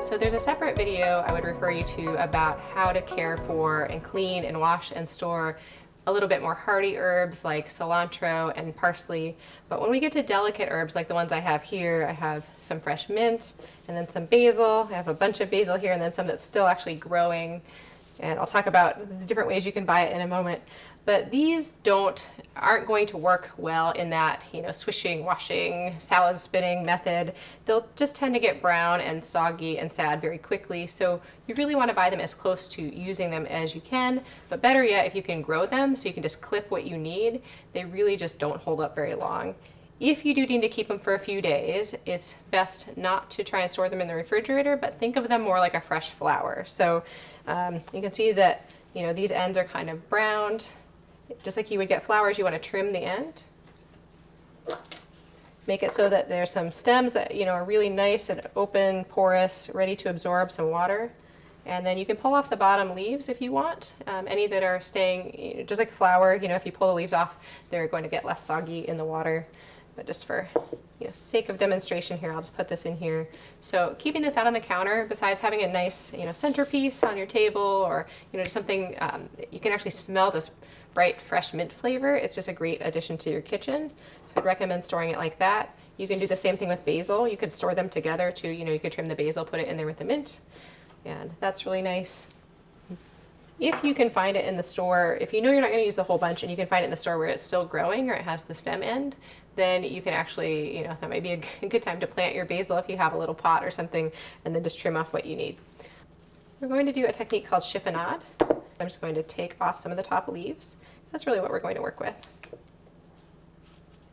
So there's a separate video I would refer you to about how to care for and clean and wash and store a little bit more hardy herbs like cilantro and parsley. But when we get to delicate herbs like the ones I have here, I have some fresh mint and then some basil. I have a bunch of basil here and then some that's still actually growing. And I'll talk about the different ways you can buy it in a moment. But these aren't going to work well in that, swishing, washing, salad spinning method. They'll just tend to get brown and soggy and sad very quickly. So you really want to buy them as close to using them as you can. But better yet, if you can grow them so you can just clip what you need, they really just don't hold up very long. If you do need to keep them for a few days, it's best not to try and store them in the refrigerator, but think of them more like a fresh flower. So you can see that, these ends are kind of browned. Just like you would get flowers, you want to trim the end. Make it so that there's some stems that are really nice and open, porous, ready to absorb some water. And then you can pull off the bottom leaves if you want. Any that are staying, just like a flower, if you pull the leaves off, they're going to get less soggy in the water. But just for sake of demonstration here, I'll just put this in here. So keeping this out on the counter, besides having a nice centerpiece on your table, or just something you can actually smell this bright fresh mint flavor. It's just a great addition to your kitchen. So I'd recommend storing it like that. You can do the same thing with basil. You could store them together too. You could trim the basil, put it in there with the mint, and that's really nice. If you can find it in the store, if you're not going to use the whole bunch and you can find it in the store where it's still growing or it has the stem end, then you can actually, that might be a good time to plant your basil if you have a little pot or something, and then just trim off what you need. We're going to do a technique called chiffonade. I'm just going to take off some of the top leaves. That's really what we're going to work with.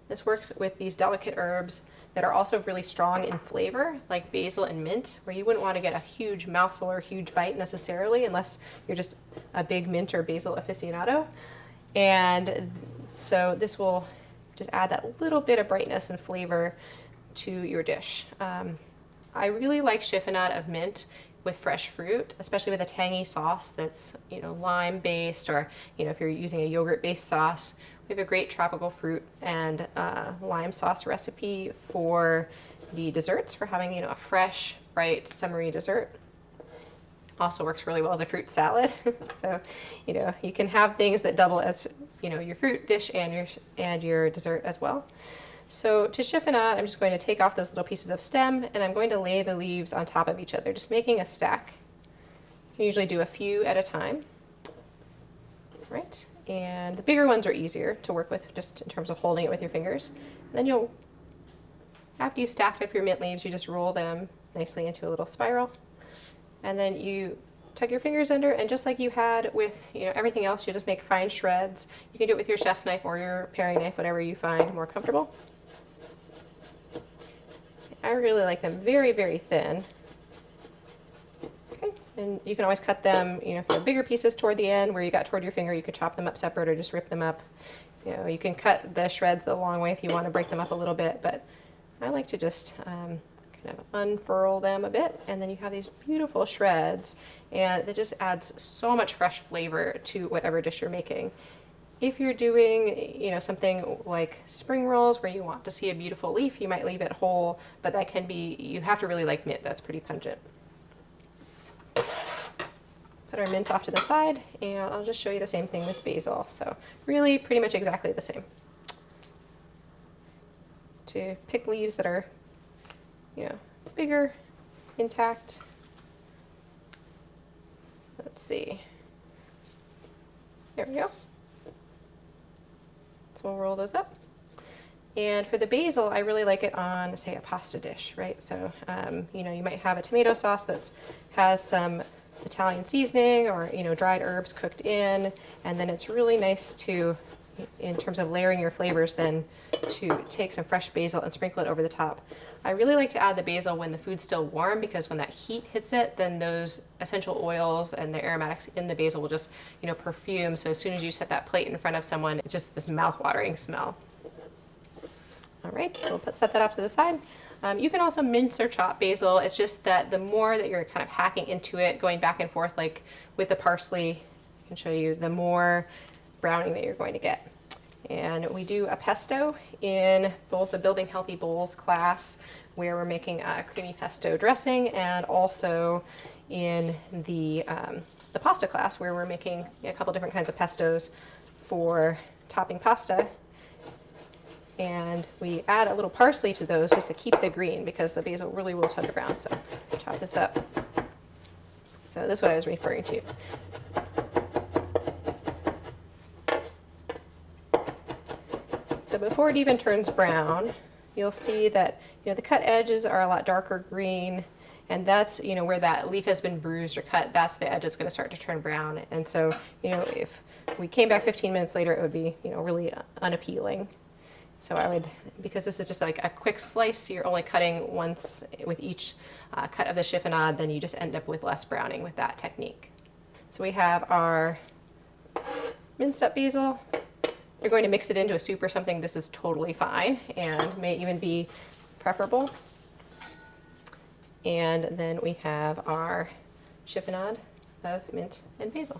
This works with these delicate herbs that are also really strong in flavor, like basil and mint, where you wouldn't want to get a huge mouthful or huge bite necessarily, unless you're just a big mint or basil aficionado. And so this will just add that little bit of brightness and flavor to your dish. I really like chiffonade of mint with fresh fruit, especially with a tangy sauce that's lime based, or if you're using a yogurt based sauce. We have a great tropical fruit and lime sauce recipe for the desserts, for having a fresh, bright, summery dessert. Also works really well as a fruit salad. So you can have things that double as your fruit dish and your dessert as well. So to chiffonade, I'm just going to take off those little pieces of stem, and I'm going to lay the leaves on top of each other, just making a stack. You can usually do a few at a time. Right? And the bigger ones are easier to work with, just in terms of holding it with your fingers. And then after you stacked up your mint leaves, you just roll them nicely into a little spiral. And then you tuck your fingers under, and just like you had with everything else, you just make fine shreds. You can do it with your chef's knife or your paring knife, whatever you find more comfortable. I really like them very, very thin. Okay, and you can always cut them, if you have bigger pieces toward the end where you got toward your finger, you could chop them up separate or just rip them up. You can cut the shreds the long way if you want to break them up a little bit, but I like to just kind of unfurl them a bit, and then you have these beautiful shreds, and it just adds so much fresh flavor to whatever dish you're making. If you're doing, something like spring rolls where you want to see a beautiful leaf, you might leave it whole, but that can be, you have to really like mint. That's pretty pungent. Put our mint off to the side, and I'll just show you the same thing with basil. So really pretty much exactly the same. To pick leaves that are, bigger, intact. Let's see. There we go. So we'll roll those up. And for the basil, I really like it on, say, a pasta dish, right? So, you might have a tomato sauce that has some Italian seasoning or, dried herbs cooked in, and then it's really nice to, in terms of layering your flavors, then to take some fresh basil and sprinkle it over the top. I really like to add the basil when the food's still warm, because when that heat hits it, then those essential oils and the aromatics in the basil will just, perfume. So as soon as you set that plate in front of someone, it's just this mouth-watering smell. All right, so we'll set that off to the side. You can also mince or chop basil. It's just that the more that you're kind of hacking into it, going back and forth, like with the parsley, I can show you, the more browning that you're going to get. And we do a pesto in both the Building Healthy Bowls class, where we're making a creamy pesto dressing, and also in the pasta class, where we're making a couple different kinds of pestos for topping pasta. And we add a little parsley to those just to keep the green, because the basil really will touch brown. So chop this up. So this is what I was referring to. So before it even turns brown, you'll see that, you know, the cut edges are a lot darker green, and that's, you know, where that leaf has been bruised or cut, that's the edge that's going to start to turn brown. And so, you know, if we came back 15 minutes later, it would be, you know, really unappealing. So I would, because this is just like a quick slice, you're only cutting once with each cut of the chiffonade, then you just end up with less browning with that technique. So we have our minced up basil. You're going to mix it into a soup or something, this is totally fine and may even be preferable. And then we have our chiffonade of mint and basil.